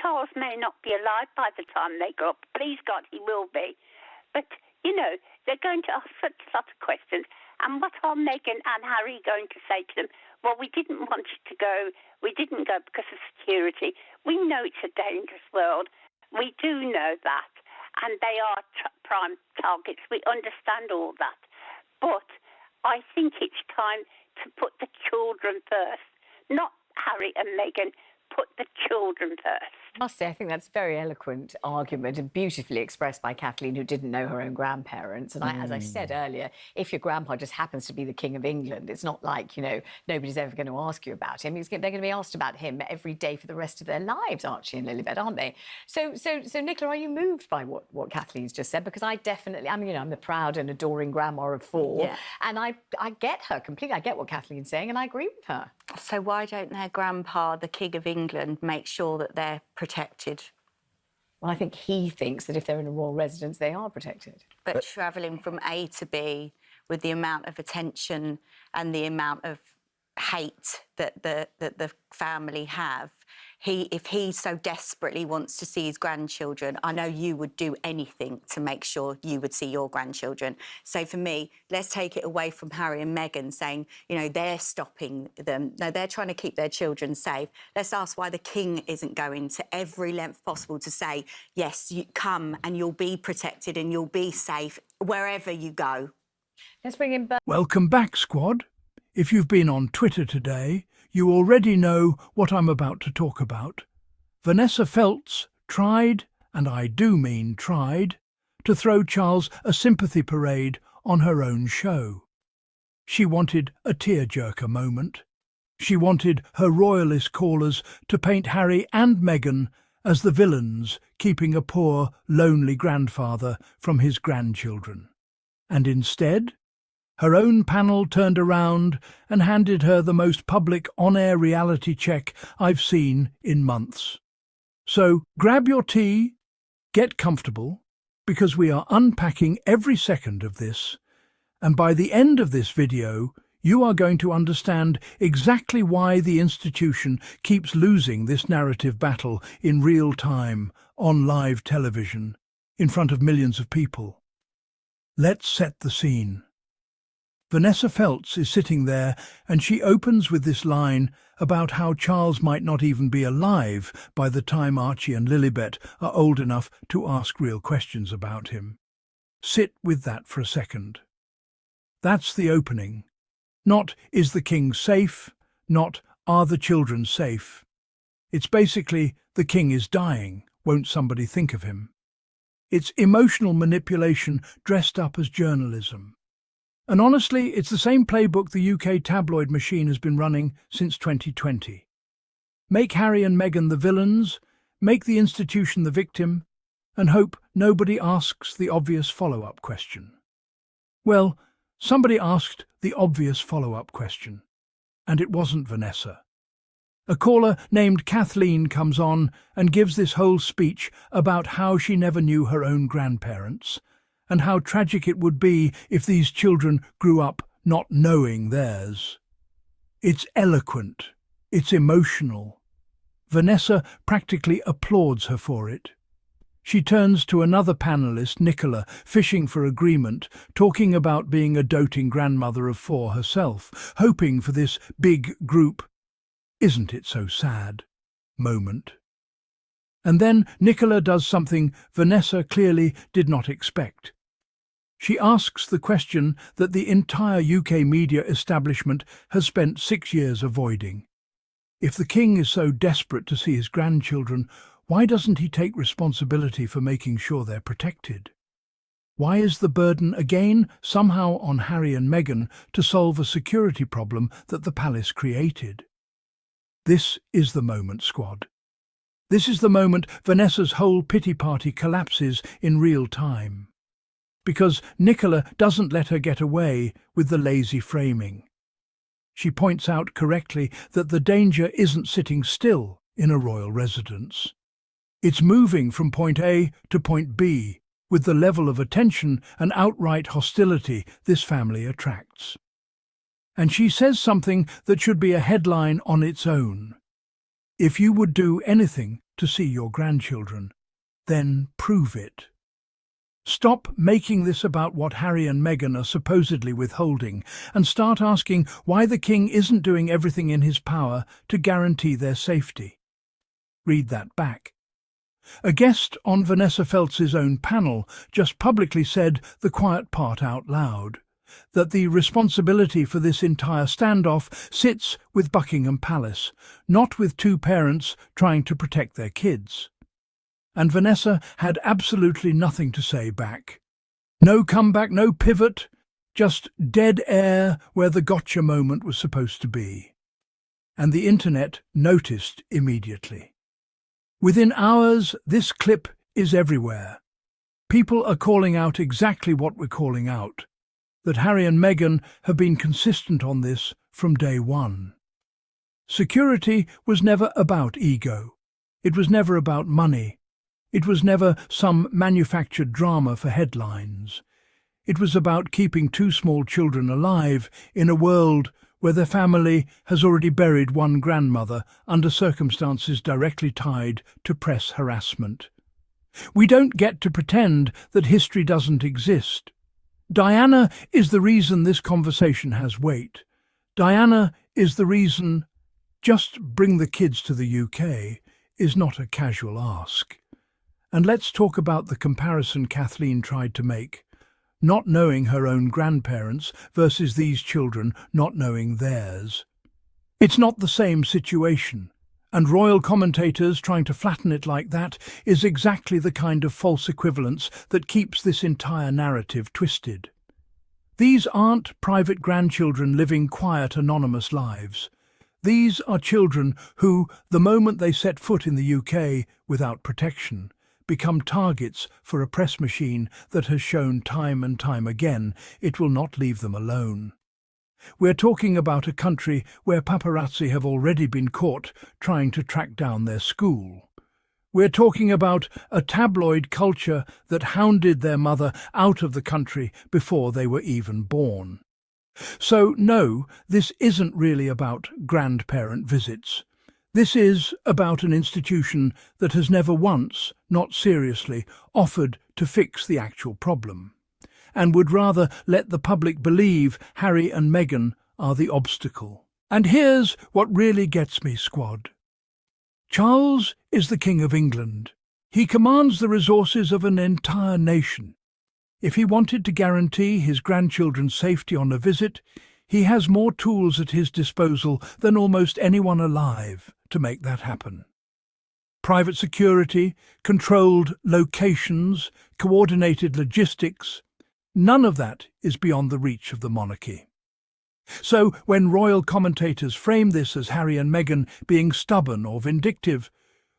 Charles may not be alive by the time they grow up. Please God, he will be. But, they're going to ask such a lot of questions. And what are Meghan and Harry going to say to them? Well, we didn't want you to go. We didn't go because of security. We know it's a dangerous world. We do know that. And they are prime targets. We understand all that. But I think it's time to put the children first. Not Harry and Meghan. Put the children first. I must say, I think that's a very eloquent argument and beautifully expressed by Kathleen, who didn't know her own grandparents. And as I said earlier, if your grandpa just happens to be the King of England, it's not like, nobody's ever going to ask you about him. They're going to be asked about him every day for the rest of their lives, Archie and Lilibet, aren't they? So Nicola, are you moved by what Kathleen's just said? Because I definitely, I'm the proud and adoring grandma of four. Yeah. And I get her completely. I get what Kathleen's saying, and I agree with her. So why don't their grandpa, the King of England, make sure that they're protected? Well, I think he thinks that if they're in a royal residence, they are protected. But travelling from A to B with the amount of attention and the amount of hate that the family have, if he so desperately wants to see his grandchildren, I know you would do anything to make sure you would see your grandchildren. So for me, let's take it away from Harry and Meghan saying, they're stopping them. No, they're trying to keep their children safe. Let's ask why the King isn't going to every length possible to say, yes, you come and you'll be protected and you'll be safe wherever you go. Let's bring in... Welcome back, Squad. If you've been on Twitter today, you already know what I'm about to talk about. Vanessa Feltz tried, and I do mean tried, to throw Charles a sympathy parade on her own show. She wanted a tearjerker moment. She wanted her royalist callers to paint Harry and Meghan as the villains keeping a poor, lonely grandfather from his grandchildren. And instead, her own panel turned around and handed her the most public on-air reality check I've seen in months. So grab your tea, get comfortable, because we are unpacking every second of this, and by the end of this video, you are going to understand exactly why the institution keeps losing this narrative battle in real time, on live television, in front of millions of people. Let's set the scene. Vanessa Feltz is sitting there, and she opens with this line about how Charles might not even be alive by the time Archie and Lilibet are old enough to ask real questions about him. Sit with that for a second. That's the opening. Not, is the king safe? Not, are the children safe? It's basically, the king is dying, won't somebody think of him? It's emotional manipulation dressed up as journalism. And honestly, it's the same playbook the UK tabloid machine has been running since 2020. Make Harry and Meghan the villains, make the institution the victim, and hope nobody asks the obvious follow-up question. Well, somebody asked the obvious follow-up question, and it wasn't Vanessa. A caller named Kathleen comes on and gives this whole speech about how she never knew her own grandparents, and how tragic it would be if these children grew up not knowing theirs. It's eloquent, it's emotional. Vanessa practically applauds her for it. She turns to another panelist, Nicola, fishing for agreement, talking about being a doting grandmother of four herself, hoping for this big group, isn't it so sad, moment. And then Nicola does something Vanessa clearly did not expect. She asks the question that the entire UK media establishment has spent 6 years avoiding. If the king is so desperate to see his grandchildren, why doesn't he take responsibility for making sure they're protected? Why is the burden again somehow on Harry and Meghan to solve a security problem that the palace created? This is the moment, Squad. This is the moment Vanessa's whole pity party collapses in real time. Because Nicola doesn't let her get away with the lazy framing. She points out correctly that the danger isn't sitting still in a royal residence. It's moving from point A to point B with the level of attention and outright hostility this family attracts. And she says something that should be a headline on its own. If you would do anything to see your grandchildren, then prove it. Stop making this about what Harry and Meghan are supposedly withholding and start asking why the King isn't doing everything in his power to guarantee their safety. Read that back. A guest on Vanessa Feltz's own panel just publicly said the quiet part out loud, that the responsibility for this entire standoff sits with Buckingham Palace, not with two parents trying to protect their kids. And Vanessa had absolutely nothing to say back. No comeback, no pivot, just dead air where the gotcha moment was supposed to be. And the internet noticed immediately. Within hours, this clip is everywhere. People are calling out exactly what we're calling out, that Harry and Meghan have been consistent on this from day one. Security was never about ego. It was never about money. It was never some manufactured drama for headlines. It was about keeping two small children alive in a world where their family has already buried one grandmother under circumstances directly tied to press harassment. We don't get to pretend that history doesn't exist. Diana is the reason this conversation has weight. Diana is the reason just bring the kids to the UK is not a casual ask. And let's talk about the comparison Kathleen tried to make, not knowing her own grandparents versus these children not knowing theirs. It's not the same situation, and royal commentators trying to flatten it like that is exactly the kind of false equivalence that keeps this entire narrative twisted. These aren't private grandchildren living quiet, anonymous lives. These are children who, the moment they set foot in the UK without protection, become targets for a press machine that has shown time and time again it will not leave them alone. We're talking about a country where paparazzi have already been caught trying to track down their school. We're talking about a tabloid culture that hounded their mother out of the country before they were even born. So no, this isn't really about grandparent visits. This is about an institution that has never once, not seriously, offered to fix the actual problem, and would rather let the public believe Harry and Meghan are the obstacle. And here's what really gets me, Squad. Charles is the King of England. He commands the resources of an entire nation. If he wanted to guarantee his grandchildren's safety on a visit, he has more tools at his disposal than almost anyone alive to make that happen. Private security, controlled locations, coordinated logistics, none of that is beyond the reach of the monarchy. So when royal commentators frame this as Harry and Meghan being stubborn or vindictive,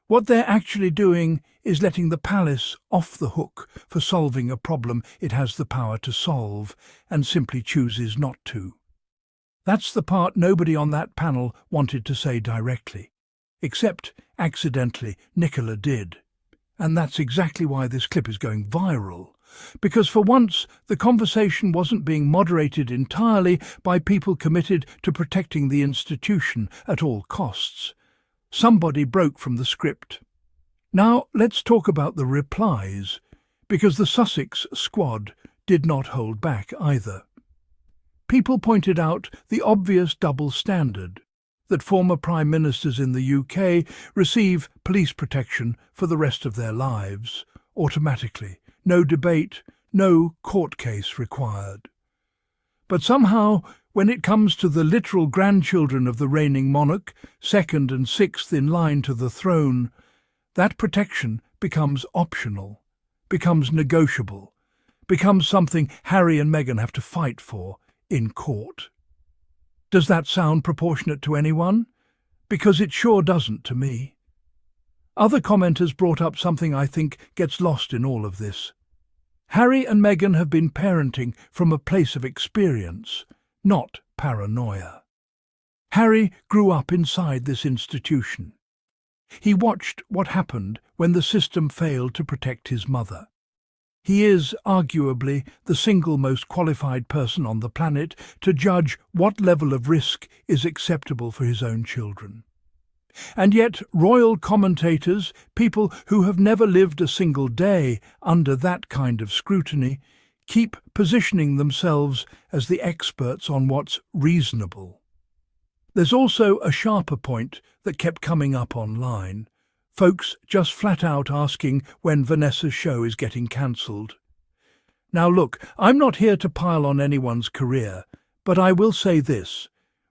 what they're actually doing is letting the palace off the hook for solving a problem it has the power to solve and simply chooses not to. That's the part nobody on that panel wanted to say directly, except, accidentally, Nicola did. And that's exactly why this clip is going viral. Because for once, the conversation wasn't being moderated entirely by people committed to protecting the institution at all costs. Somebody broke from the script. Now let's talk about the replies, because the Sussex Squad did not hold back either. People pointed out the obvious double standard, that former Prime Ministers in the UK receive police protection for the rest of their lives, automatically, no debate, no court case required. But somehow, when it comes to the literal grandchildren of the reigning monarch, second and sixth in line to the throne, that protection becomes optional, becomes negotiable, becomes something Harry and Meghan have to fight for in court. Does that sound proportionate to anyone? Because it sure doesn't to me. Other commenters brought up something I think gets lost in all of this. Harry and Meghan have been parenting from a place of experience, not paranoia. Harry grew up inside this institution. He watched what happened when the system failed to protect his mother. He is, arguably, the single most qualified person on the planet to judge what level of risk is acceptable for his own children. And yet royal commentators, people who have never lived a single day under that kind of scrutiny, keep positioning themselves as the experts on what's reasonable. There's also a sharper point that kept coming up online. Folks just flat out asking when Vanessa's show is getting cancelled. Now look, I'm not here to pile on anyone's career, but I will say this.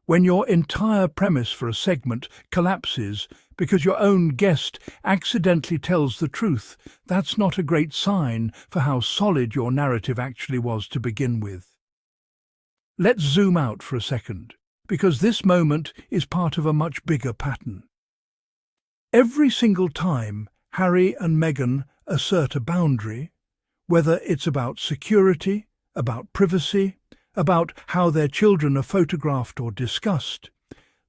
When your entire premise for a segment collapses because your own guest accidentally tells the truth, that's not a great sign for how solid your narrative actually was to begin with. Let's zoom out for a second, because this moment is part of a much bigger pattern. Every single time Harry and Meghan assert a boundary, whether it's about security, about privacy, about how their children are photographed or discussed,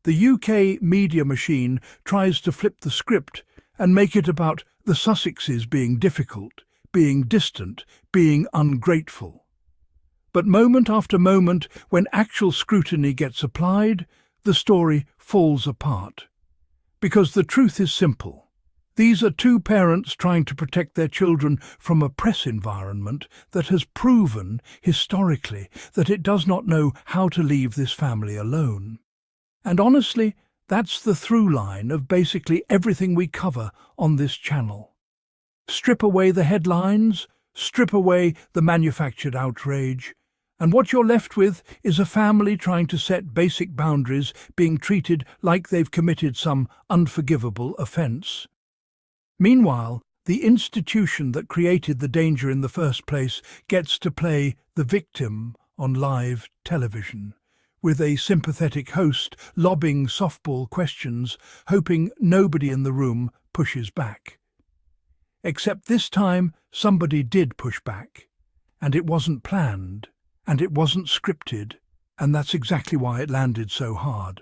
the UK media machine tries to flip the script and make it about the Sussexes being difficult, being distant, being ungrateful. But moment after moment, when actual scrutiny gets applied, the story falls apart. Because the truth is simple. These are two parents trying to protect their children from a press environment that has proven, historically, that it does not know how to leave this family alone. And honestly, that's the through line of basically everything we cover on this channel. Strip away the headlines, strip away the manufactured outrage, and what you're left with is a family trying to set basic boundaries, being treated like they've committed some unforgivable offence. Meanwhile, the institution that created the danger in the first place gets to play the victim on live television, with a sympathetic host lobbing softball questions, hoping nobody in the room pushes back. Except this time, somebody did push back, and it wasn't planned, and it wasn't scripted, and that's exactly why it landed so hard.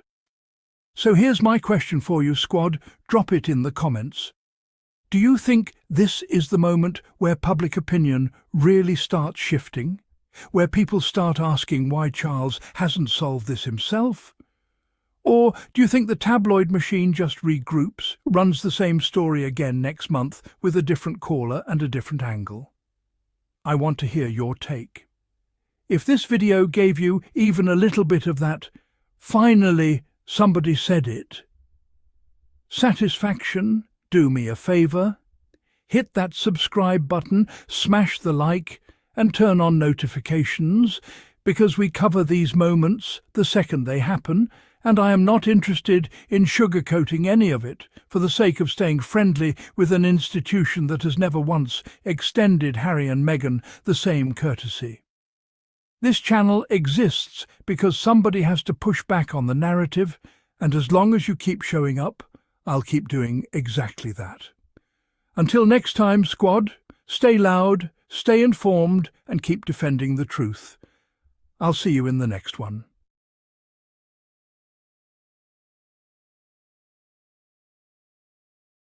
So here's my question for you, squad. Drop it in the comments. Do you think this is the moment where public opinion really starts shifting? Where people start asking why Charles hasn't solved this himself? Or do you think the tabloid machine just regroups, runs the same story again next month with a different caller and a different angle? I want to hear your take. If this video gave you even a little bit of that, finally somebody said it, satisfaction, do me a favour, hit that subscribe button, smash the like, and turn on notifications, because we cover these moments the second they happen, and I am not interested in sugarcoating any of it for the sake of staying friendly with an institution that has never once extended Harry and Meghan the same courtesy. This channel exists because somebody has to push back on the narrative, and as long as you keep showing up, I'll keep doing exactly that. Until next time, squad, stay loud, stay informed, and keep defending the truth. I'll see you in the next one.